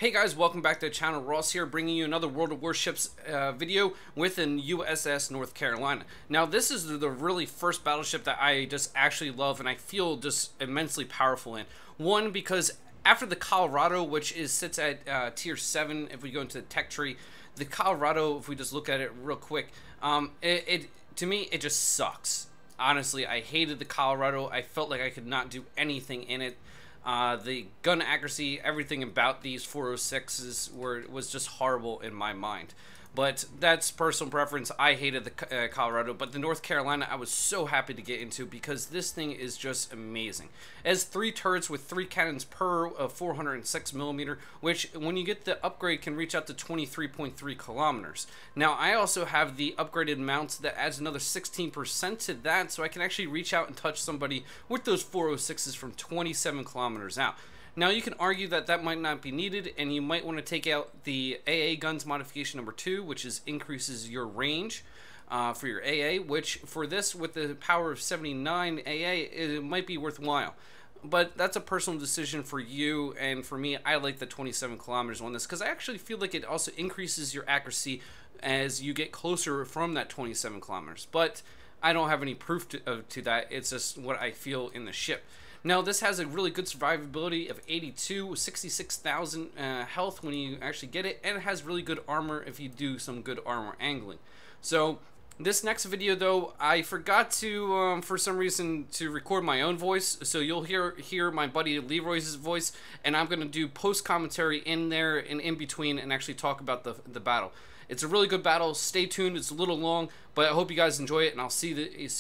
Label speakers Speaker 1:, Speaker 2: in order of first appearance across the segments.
Speaker 1: Hey guys, welcome back to the channel. Ross here, bringing you another World of Warships video with an USS North Carolina. Now this is the really first battleship that I just actually love and I feel just immensely powerful in. One, because after the Colorado, which sits at tier 7, if we go into the tech tree, the Colorado, if we just look at it real quick, to me, it just sucks. Honestly, I hated the Colorado. I felt like I could not do anything in it. The gun accuracy, everything about these 406s was just horrible in my mind. But that's personal preference. I hated the Colorado, but the North Carolina I was so happy to get into because this thing is just amazing. It has 3 turrets with 3 cannons per 406mm, which when you get the upgrade can reach out to 23.3 kilometers. Now I also have the upgraded mounts that adds another 16% to that, so I can actually reach out and touch somebody with those 406s from 27 kilometers out. Now you can argue that that might not be needed, and you might want to take out the AA guns modification number 2, which increases your range for your AA, which for this with the power of 79 AA, it might be worthwhile. But that's a personal decision for you, and for me, I like the 27 kilometers on this because I actually feel like it also increases your accuracy as you get closer from that 27 kilometers. But I don't have any proof to that. It's just what I feel in the ship. Now this has a really good survivability of 82, 66,000 health when you actually get it, and it has really good armor if you do some good armor angling. So this next video though, I forgot to, for some reason, to record my own voice, so you'll hear my buddy Leroy's voice, and I'm going to do post commentary in there and in between and actually talk about the battle. It's a really good battle. Stay tuned. It's a little long, but I hope you guys enjoy it, and I'll see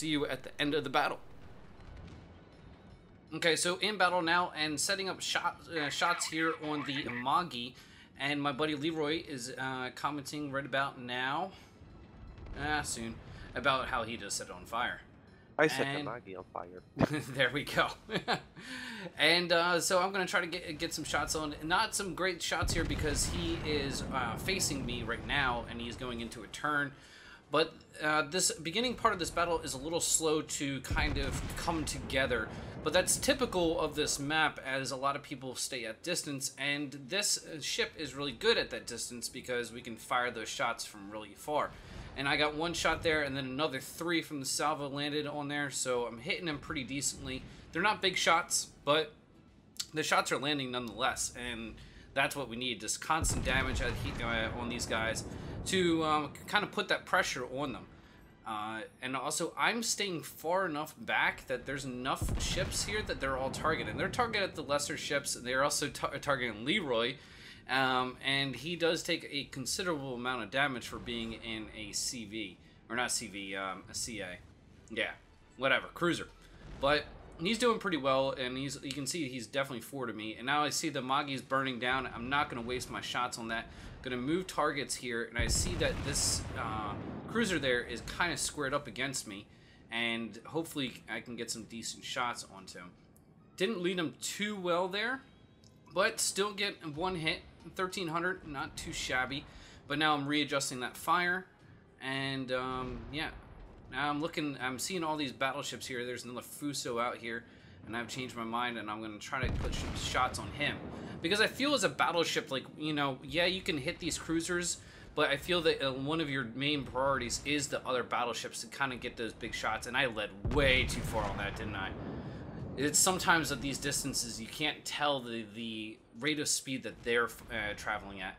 Speaker 1: you at the end of the battle. Okay, so in battle now and setting up shots here on the Amagi, and my buddy Leroy is commenting right about now, soon, about how he just set it on fire.
Speaker 2: I set the Amagi on fire.
Speaker 1: There we go. And so I'm going to try to get some shots on. Not some great shots here because he is facing me right now and he's going into a turn. But this beginning part of this battle is a little slow to kind of come together. But that's typical of this map, as a lot of people stay at distance. And this ship is really good at that distance because we can fire those shots from really far. And I got 1 shot there, and then another 3 from the salvo landed on there. So I'm hitting them pretty decently. They're not big shots, but the shots are landing nonetheless. And that's what we need, just constant damage on these guys to kind of put that pressure on them. And also, I'm staying far enough back that there's enough ships here that they're all targeted. They're targeted the lesser ships. They're also targeting Leroy, and he does take a considerable amount of damage for being in a CV, or not CV, a CA. Yeah, whatever, cruiser. But he's doing pretty well, and you can see he's definitely forward of me. And now I see the Magi's burning down. I'm not going to waste my shots on that. Going to move targets here, and I see that this cruiser there is kind of squared up against me, and hopefully I can get some decent shots onto him. Didn't lead him too well there, but still get 1 hit, 1300, not too shabby. But now I'm readjusting that fire, and yeah. Now I'm seeing all these battleships here. There's another Fuso out here, and I've changed my mind, and I'm going to try to put some shots on him. Because I feel as a battleship, like, you know, yeah, you can hit these cruisers, but I feel that one of your main priorities is the other battleships to kind of get those big shots, and I led way too far on that, didn't I? It's sometimes at these distances, you can't tell the rate of speed that they're traveling at,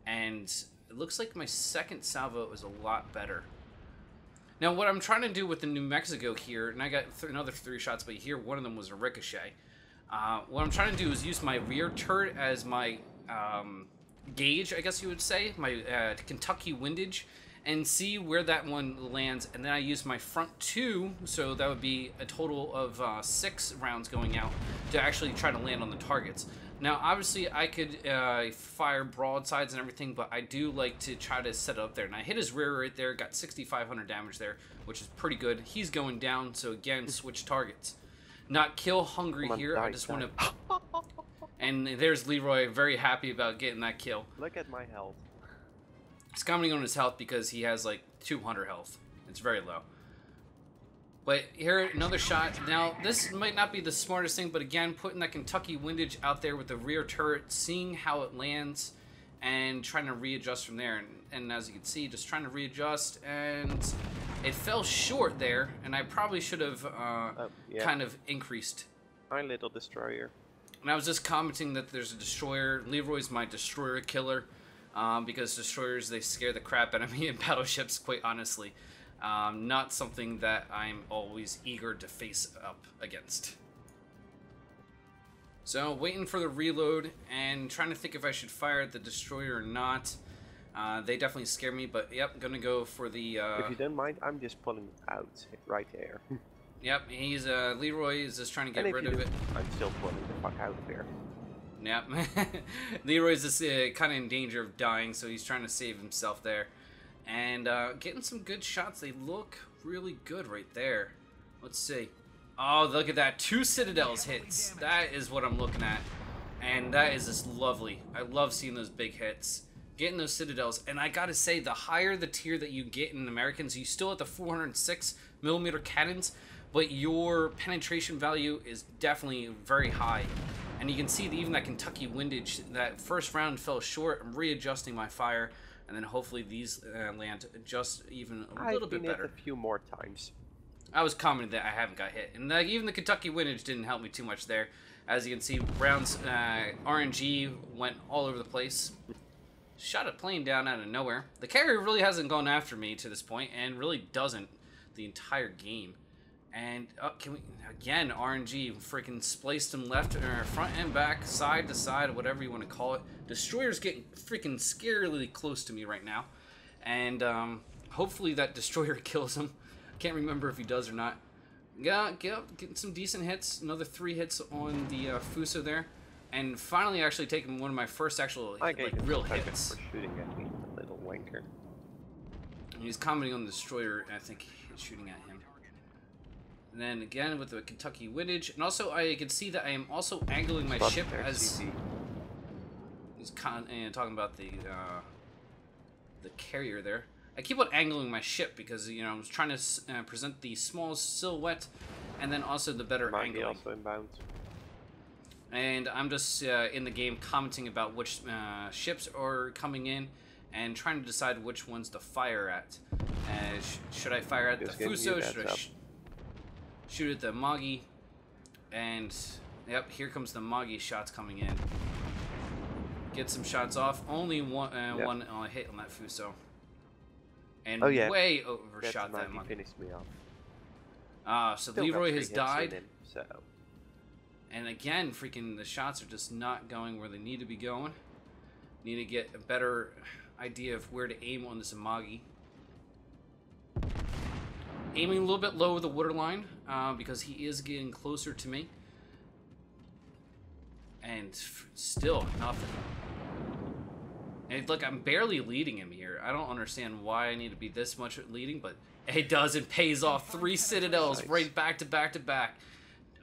Speaker 1: and it looks like my second salvo is a lot better. Now, what I'm trying to do with the New Mexico here, and I got another 3 shots, but here one of them was a ricochet. What I'm trying to do is use my rear turret as my gauge, I guess you would say, my Kentucky windage, and see where that one lands. And then I use my front 2, so that would be a total of 6 rounds going out to actually try to land on the targets. Now, obviously, I could fire broadsides and everything, but I do like to try to set it up there. And I hit his rear right there, got 6,500 damage there, which is pretty good. He's going down, so again, switch targets. Not kill hungry here, I just want to... And there's Leroy, very happy about getting that kill.
Speaker 2: Look at my health.
Speaker 1: He's commenting on his health because he has like 200 health. It's very low. But here, another shot. Now, this might not be the smartest thing, but again, putting that Kentucky windage out there with the rear turret, seeing how it lands, and trying to readjust from there. And as you can see, just trying to readjust, and it fell short there, and I probably should have kind of increased.
Speaker 2: My little destroyer.
Speaker 1: And I was just commenting that there's a destroyer. Leroy's my destroyer killer, because destroyers, they scare the crap out of me in battleships, quite honestly. Not something that I'm always eager to face up against. So, waiting for the reload and trying to think if I should fire at the destroyer or not. They definitely scare me, but yep, gonna go for the...
Speaker 2: If you don't mind, I'm just pulling out right there.
Speaker 1: Yep, he's, Leroy is just trying to get rid of it.
Speaker 2: I'm still pulling the fuck out of there.
Speaker 1: Yep. Leroy's just kind of in danger of dying, so he's trying to save himself there. And getting some good shots. They look really good right there. Let's see. Oh, look at that. 2 Citadels hits. That is what I'm looking at. And that is just lovely. I love seeing those big hits. Getting those Citadels. And I gotta say, the higher the tier that you get in Americans, you still have the 406mm cannons, but your penetration value is definitely very high. And you can see that even that Kentucky windage, that first round fell short. I'm readjusting my fire. And then hopefully these land just even a little bit better.
Speaker 2: I've been hit a few more times.
Speaker 1: I was commenting that I haven't got hit. And even the Kentucky windage didn't help me too much there. As you can see, Brown's RNG went all over the place. Shot a plane down out of nowhere. The carrier really hasn't gone after me to this point, and really doesn't the entire game. And can we again RNG freaking spliced him left or front and back, side to side, whatever you want to call it. Destroyer's getting freaking scarily close to me right now, and hopefully that destroyer kills him. I can't remember if he does or not. Yeah, getting some decent hits. Another 3 hits on the Fuso there, and finally actually taking one of my first actual real hits.
Speaker 2: For shooting at me, little wanker.
Speaker 1: And he's commenting on the destroyer. I think he's shooting at him. And then again with the Kentucky windage, and also I can see that I am also angling my ship as he's talking about the carrier there. I keep on angling my ship because you know I'm trying to present the small silhouette, and then also the better angling.
Speaker 2: Also inbound.
Speaker 1: And I'm just in the game commenting about which ships are coming in, and trying to decide which ones to fire at. Should I fire at the Fuso? Should I shoot at the Magi? And yep, here comes the Magi shots coming in. Get some shots off. Only one hit on that Fuso. And way overshot that Magi.
Speaker 2: Finished me off.
Speaker 1: So Leroy has died. And again, freaking the shots are just not going where they need to be going. Need to get a better idea of where to aim on this Magi. Aiming a little bit low with the waterline because he is getting closer to me. And still nothing. And look, I'm barely leading him here. I don't understand why I need to be this much leading, but it does. It pays off. 3 Citadels right back to back to back.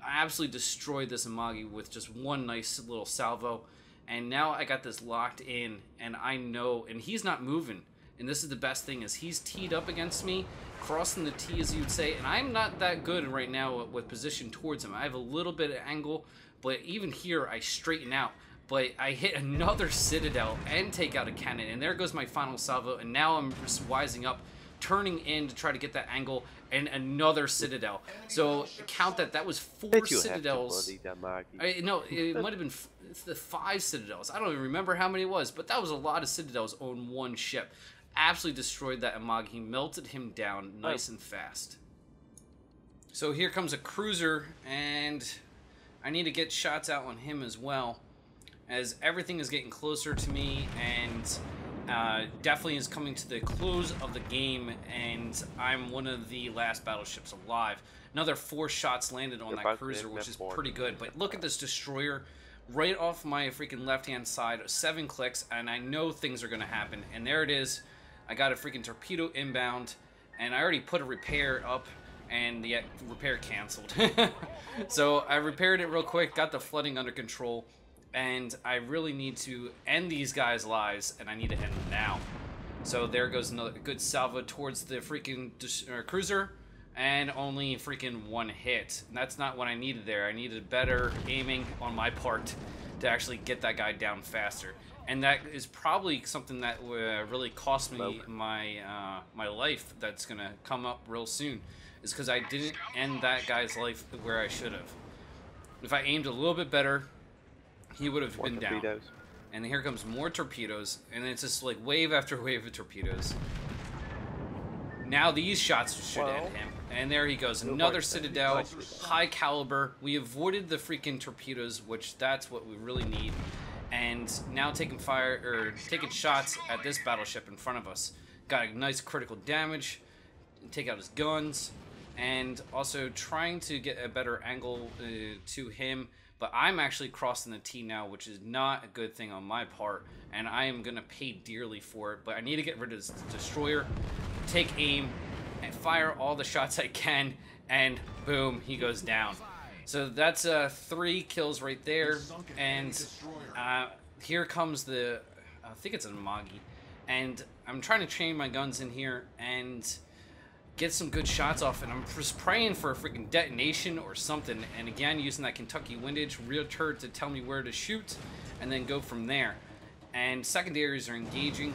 Speaker 1: I absolutely destroyed this Amagi with just one nice little salvo. And now I got this locked in, and I know, and he's not moving. And this is the best thing, is he's teed up against me, crossing the T, as you'd say, and I'm not that good right now with position towards him. I have a little bit of angle, but even here, I straighten out. But I hit another Citadel and take out a cannon, and there goes my final salvo, and now I'm just wising up, turning in to try to get that angle, and another Citadel. So count that. That was 4 Citadels. No, it might have been the 5 Citadels. I don't even remember how many it was, but that was a lot of Citadels on one ship. Absolutely destroyed that Amagi. He melted him down nice and fast. So here comes a cruiser, and I need to get shots out on him as well, as everything is getting closer to me, and definitely is coming to the close of the game, and I'm one of the last battleships alive. Another 4 shots landed on that cruiser, which is pretty good. But look at this destroyer right off my freaking left-hand side. 7 clicks, and I know things are going to happen. And there it is. I got a freaking torpedo inbound, and I already put a repair up, and the repair canceled. So I repaired it real quick, got the flooding under control, and I really need to end these guys' lives, and I need to end them now. So there goes another good salvo towards the freaking cruiser, and only freaking 1 hit. And that's not what I needed there. I needed better aiming on my part to actually get that guy down faster. And that is probably something that really cost me my my life that's going to come up real soon. Is because I didn't end that guy's life where I should have. If I aimed a little bit better, he would have been down. And here comes more torpedoes, and it's just like wave after wave of torpedoes. Now these shots should end him. And there he goes, another Citadel, high caliber. We avoided the freaking torpedoes, which that's what we really need. And now taking fire, or taking shots at this battleship in front of us. Got a nice critical damage, take out his guns, and also trying to get a better angle to him. But I'm actually crossing the T now, which is not a good thing on my part, and I am going to pay dearly for it. But I need to get rid of this destroyer, take aim, and fire all the shots I can, and boom, he goes down. So that's 3 kills right there, and here comes the, I think it's a Magi, and I'm trying to train my guns in here and get some good shots off, and I'm just praying for a freaking detonation or something, and again using that Kentucky windage real turret to tell me where to shoot, and then go from there. And secondaries are engaging.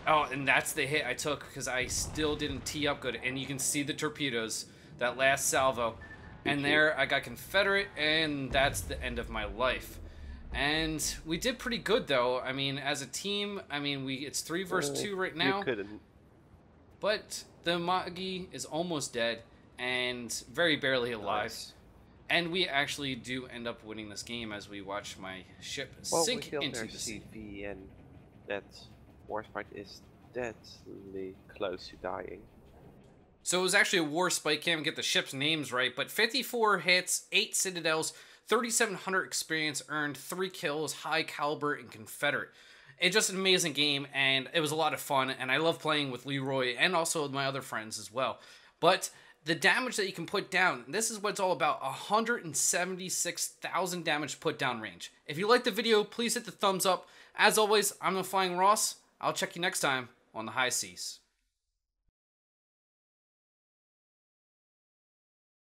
Speaker 1: Oh, and that's the hit I took because I still didn't tee up good, and you can see the torpedoes, that last salvo, and there I got Confederate, and that's the end of my life. And we did pretty good though. I mean, as a team, I mean, it's 3 versus 2 right now.
Speaker 2: You couldn't.
Speaker 1: But the Magi is almost dead and very barely alive. Nice. And we actually do end up winning this game as we watch my ship sink into the sea.
Speaker 2: CV, and that Warspite is deadly close to dying.
Speaker 1: So it was actually a Warspite, can't even get the ship's names right, but 54 hits, 8 Citadels, 3,700 experience earned, 3 kills, high caliber, and Confederate. It's just an amazing game, and it was a lot of fun, and I love playing with Leroy and also with my other friends as well. But the damage that you can put down, this is what it's all about, 176,000 damage put down range. If you liked the video, please hit the thumbs up. As always, I'm the Flying Ross. I'll check you next time on the high seas.